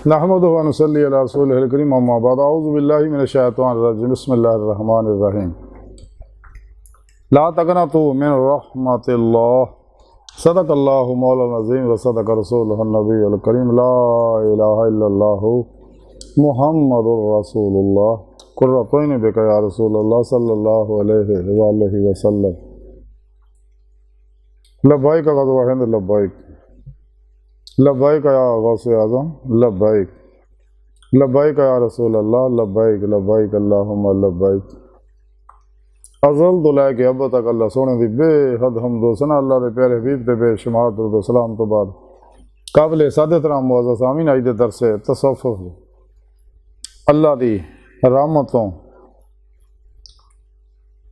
नहमदुहु व नसल्ली अला रसूलिहिल करीम अम्मा बाद अऊज़ु बिल्लाहि मिनश शैतानिर रजीम बिस्मिल्लाहिर रहमानिर रहीम ला तक़नतू मिन रहमतिल्लाह सदक़ल्लाहु मौलाना अज़ीम व सदक़ रसूलुहुन नबियुल करीम ला इलाहा इल्लल्लाहु मुहम्मदुर रसूलुल्लाह कुर्रतु ऐनि बिका या रसूलल्लाह सल्लल्लाहु अलैहि वसल्लम लब्बैक ग़ज़वा हिंद लब्बैक लब्बैक या गौसे आज़म लब्बैक लब्बैक या रसूल अल्लाह लब्बैक लब्बैक अल्लाहुम्मा लब्बैक अज़ल दुलै के अब तक अल्लाह सोने दी बेहद हमदो सना अल्लाह दे प्यारे हबीब ते बेशुमार दुरूद व सलाम तो बाद काबिल सादत राम मुअज़्ज़ज़ आमीन आज दे दरसे तसव्वुफ़ अल्लाह दी रहमतों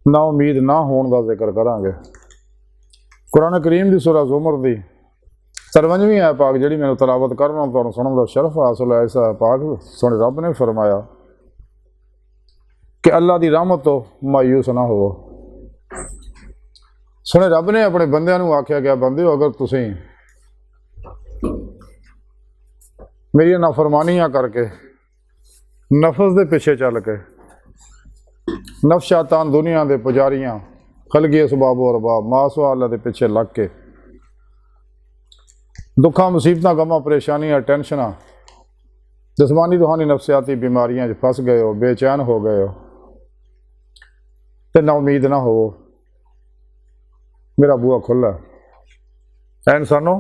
ना उम्मीद ना होने का जिक्र करांगे। कुरान करीम की सूरह ज़ुमर दी 53वीं है पाक जी मैं तलावत करना तो सुनने का शरफ हासिल है। ऐसा पाक सोने रब ने फरमाया कि अल्लाह की रहमत तो मायूस ना हो। सोने रब ने अपने बंदियां नूं आख्या गया बंदे अगर तुसीं मेरी नाफरमानियां करके नफस के पिछे चल के नफ्स शैतान दुनिया के पुजारियां खलगी असबाब अरबाब मासवा अल्लाह के पिछे लग के दुखा मुसीबत गमा परेशानियां टेंशन जिसमानी रूहानी नफसियाती बीमारियां फस गए हो बेचैन हो गए हो तो ना उम्मीद ना हो मेरा बूआ खुला है इंसानों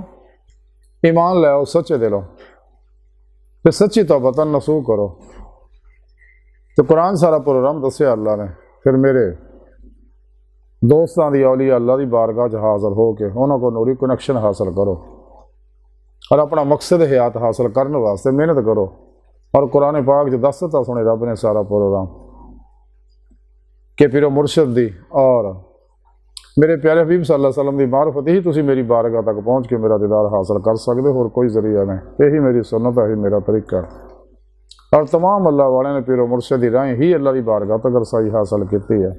ईमान लाओ सच्चे दिलों फिर सच्ची तौबा नसूह करो। तो कुरान सारा प्रोग्राम दसिया अल्लाह ने फिर मेरे दोस्तों की औलिया अल्लाह की बारगाह च हाजिर हो के उन्होंने को नूरी कनैक्शन हासिल करो और अपना मकसद हयात हासिल करने वास्ते मेहनत करो। और कुरान पाक च दस दिता सुने रब ने सारा प्रोग्राम कि पिरो मुर्शद दी और मेरे प्यारे हबीब सल्लल्लाहु अलैहि वसल्लम की मारफत ही तुसी मेरी बारगाह तक पहुँच के मेरा दीदार हासिल कर सकते हो। कोई जरिया नहीं, यही मेरी सुन्नत है, यही मेरा तरीका। और तमाम अल्लाह वाले ने पिरो मुर्शद की राहें ही अल्लाह की बारगाह तक रसाई हासिल की है।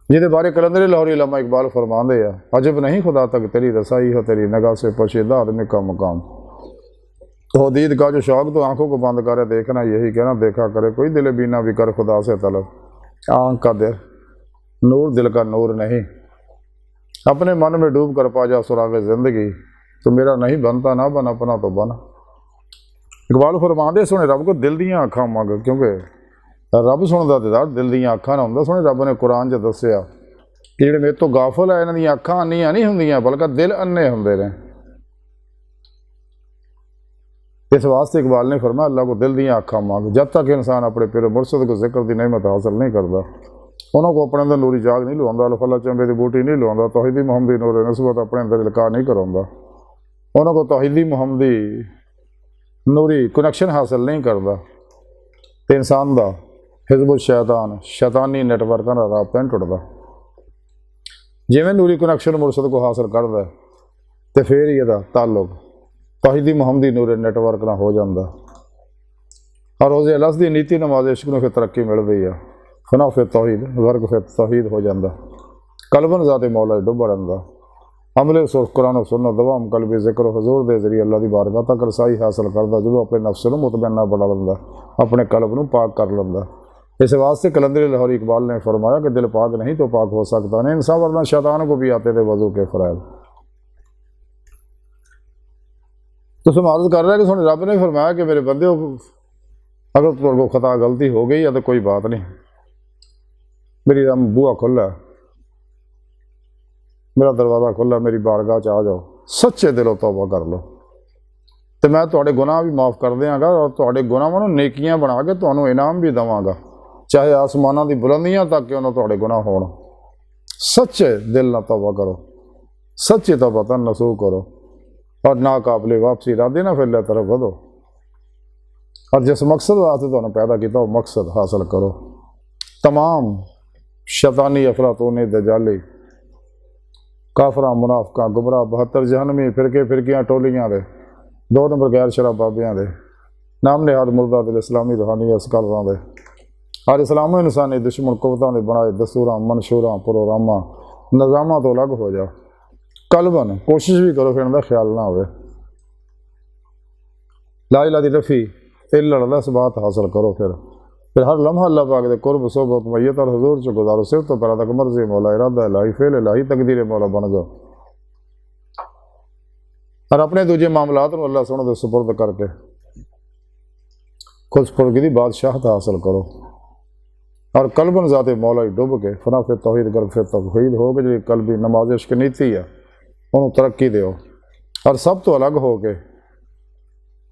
जिहदे बारे कलंदर लाहौरी अल्लामा इकबाल फरमाते हैं अजब नहीं खुदा तक तेरी रसाई हो तेरी निगाह से पोशीदा आदमी का मुकाम। तो हदीद का जो शौक तो आंखों को बंद करे देखना यही कहना देखा करे कोई दिल बीना भी कर खुदा से तलब आँख का दिल नूर दिल का नूर नहीं अपने मन में डूब कर पा जा सुराग जिंदगी तो मेरा नहीं बनता ना बन अपना तो बन। इकबाल फरमाते सुने रब को दिल दियाँ अखा मंग क्योंकि रब सुनता दीदार दिल दियाँ अखा ना होंदा। सुने रब ने कुरान च दसिया कि जिहड़े मेरे तो गाफल है इन्हां दियां अखां अन्नियां नहीं होंदियां बल्कि दिल अन्ने होंदे ने। इस वास्ते इकबाल ने फरमाया अल्लाह को दिल दियाँ अखा मांग। जब तक इंसान अपने पिरो मुर्शद को जिक्र की नेमत हासिल नहीं करता उन्होंने को अपने अंदर नूरी जाग नहीं लवांदा अल्फला चंबे की बूटी नहीं लवांदा तौहीदी मुहम्मदी नूर नस्बत अपने अंदर इल्का नहीं करांदा उन्होंने को तौहीदी मुहम्मदी नूरी कनैक्शन हासिल नहीं करता तो इंसान का हिज़्बुल शैतान शैतानी नैटवर्क का राबता नहीं टुटता। जिमें नूरी कनैक्शन मुर्शद को हासिल करता है तो फिर ही यदा ताल्लुक तौहीदी मुहम्मदी नूर नैटवर्क ना हो जाता और रोज़े अलस की नीति नमाज इश्क में फिर तरक्की मिलती है फना फिर तौहीद वर्ग फिर तौहीद हो जाता कलबन ज़ाते मौला डुबा रहा अमले सुर कुरान सुन्नत दवाम कलबी जिक्र हजूर के जरिए अल्लाह की बारगाह तक रसाई हासिल करता जो अपने नफ्स को मुतमन्ना बना लेंदा अपने कल्ब को पाक कर लेंदा। इस वास्ते कलंदर लाहौरी इकबाल ने फरमाया कि दिल पाक नहीं तो पाक हो सकता नहीं इंसान वरना शैतान को भी आते थे वजू के फ़राइज़। तो समाज कर रहा है कि सुन रब ने फरमाया कि मेरे बंदे अगर तुमको खता गलती हो गई है तो कोई बात नहीं मेरी बूहा खुला मेरा दरवाज़ा खुला मेरी बारगाह च आ जाओ सच्चे दिलों तौबा कर लो तो मैं तुहाडे गुनाह भी माफ़ कर देंगा और तुहाडे गुनाहां नूं नेकियां बना के तुहानूं इनाम भी देवांगा चाहे आसमानां दी बुलंदियां तक क्यों ना तुहाडे गुनाह होण। सच्चे दिल नाल तौबा करो सच्ची तौबा नसूह करो और नाकाबिले वापसी इरादे ना फिर तरफ बढ़ो और जिस मकसद वास्ते तुहानूं पैदा किया वो मकसद हासिल करो। तमाम शैतानी अफरातूनी दजाली काफरा मुनाफका गुमराह 72 जहनमी फिरके फिरकियाँ टोलियाँ दे 2 नंबर गैर शराब बाबियाँ दे नाम निहाद मुर्दा दिल इस्लामी रूहानी अस्कलरां दे और इस्लामी इंसानी दुश्मन कुवतां दे बनाए दस्तूरां मनशूरां प्रोग्रामां निज़ामां तो अलग हो जाओ। कलबन कोशिश भी करो फिर इनका ख्याल ना हो ला इला दी नफ़ी इल्ला इस बात हासिल करो। फिर हर लम्हा अल्लाह पाक दे कुर्ब सोबत मैयत और हजूर च गुजारो। सिर तो पैरा तक मर्जी मौला, इरादा इलाही, फेल इलाही, तकदीर मौला बन जाओ। और अपने दूजे मामलात में अल्लाह सोने दे सुपुर्द करके खुद स्पुर्दगी दी बादशाहत हासिल करो। और कल्बन ज़ाते मौला ही डुब के फना फिर तौहीद कर फिर तौहीद हो के जी कल्बी नमाज इश्क नीति है उन्होंने तरक्की दो। और सब तो अलग हो के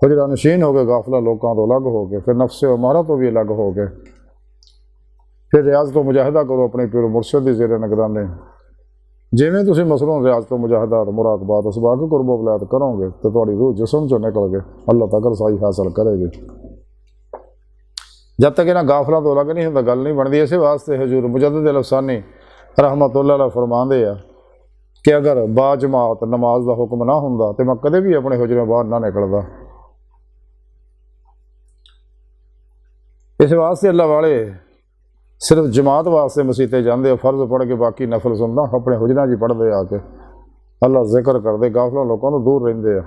हुजरा नशीन हो गए, गाफला लोगों तो अलग हो गए, फिर नफ्से उमारा तो भी अलग हो गए। फिर रियाज तो मुजाहिदा करो अपने पीर मुर्शद की ज़ेरे निगरानी। जिमें तुम मसलों रियाज तो मुजाहिदात मुराकबात उसबाक कुर्ब वलायत करोगे तो थोड़ी रूह जिसम चो निकल के अल्लाह तक रसाई हासिल करेगी। जब तक इन्हें गाफला तो अलग नहीं होता गल नहीं बनती। इस वास्ते हजूर मुजद्दिद अल-अफ़सानी रहमतुल्लाह अलैह फरमाते हैं कि अगर बाजमात नमाज का हुक्म ना होंदा तो मैं कदे भी अपने हुजरे बाहर ना निकलता। इस वास्ते अल्लाह वाले सिर्फ जमात वास्ते मसीते जाते, फर्ज पढ़ के बाकी नफल सुनता अपने हुजरा जी पढ़ते आके अल्लाह जिक्र करते, गाफला लोगों तो दूर रेंदे आ।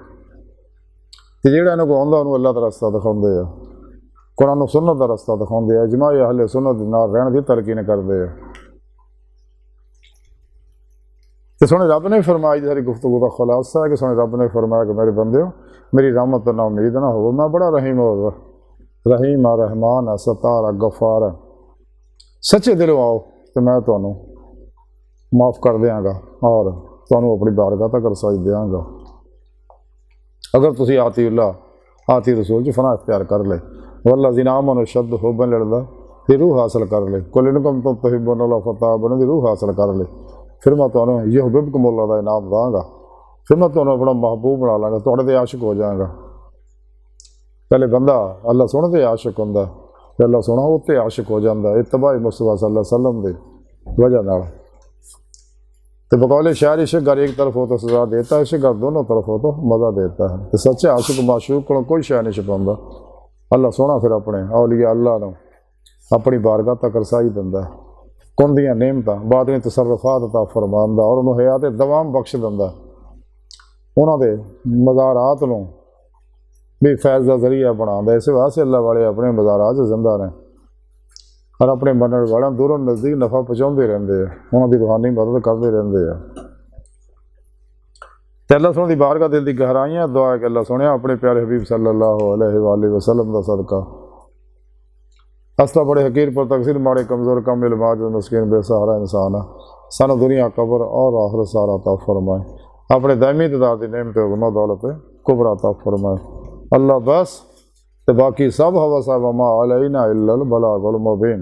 तो जिहड़ा इन्हां को आउंदा उन्होंने अल्लाह का रस्ता दिखाते हैं, कुरान सुन्नत का रस्ता दिखाते हैं, इजमा अहले सुन्नत नाल रहण की तरकीन करते हैं। तो सोने रब ने फरमाया, सारी गुफ्तगू का खुलासा है कि सोने रब ने फरमाया कि मेरे बंदे मेरी रहमत तो ना उम्मीद ना हो, मैं बड़ा रहीम हो रहीम आ रहमान आ सतार आ गफार आ। सच्चे दिलों आओ तो मैं तुहानू माफ़ कर देंगा और तुहानू अपनी बारगाह तक रसाई देंगा। अगर तुसी आतीउल्लाह आती रसूल च फना इख्तियार कर ले, वल्ला जिनामन शद होबन लड़दा दी रूह हासिल कर ले, कुल इनकम तो तहिब्बुन फताबन दी रूह हासिल कर ले। फिर मैं तुहानू युहबिबकुमुल्लाह दा इनाम दांगा, फिर मैं तुहानू अपना महबूब बना लांगा, तुहाडे ते आशिक हो जाएगा। पहले बंदा अल्लाह सोहणे ते आशिक हुंदा, फिर अल्लाह सोहणा उत्ते आशिक हो जाता है इत्तबाई मुस्तफा सल्लल्लाहु अलैहि वसल्लम दी वजह नाल। तो बकौले शायर इश्क अगर एक तरफ हो तो सजा देता है, इश्क अगर दोनों तरफ हो तो मज़ा देता है। तो सच्चे आशिक माशूक को कोई शय नहीं छुपांदा। अल्लाह सोहना फिर अपने औलिया अल्लाह नूं अपनी बारगाह तक रसाई दिंदा है, कुन दियां नेमतां बातिनी तसर्रुफात अता फरमांदा और उन्होंने हयात दवाम बख्श दिंदा। उन्हां दे मज़ारात नूं भी फैज़ का जरिया बनाता। इस वास्ते अल्लाह वाले अपने मज़ारात जिंदा रहें और अपने मनण वालों दूरों नज़दीक नफ़ा पहुँचाते रहते हैं, उन्होंने रूहानी मदद करते रहते हैं। तो अल्लाह सोहने की बारगाह दिल की गहराइयां दुआ है कि अल्लाह सोहने अपने प्यारे हबीब सल्लल्लाहु अलैहि वसल्लम का सदका असला बड़े हकीर पर तकसीर माड़े कमज़ोर कम इल्माज मस्किन बेसहारा इंसान है, सानू दुनिया कब्र और आखिरत सारा अता फरमाए, अपने दायमी तदाद की नेमत गुना दौलत कुबरा अता फरमाए। अल्लाह बस तो बाकी सब हवा साहब मा अलैना इल्लल बलागुल मुबीन।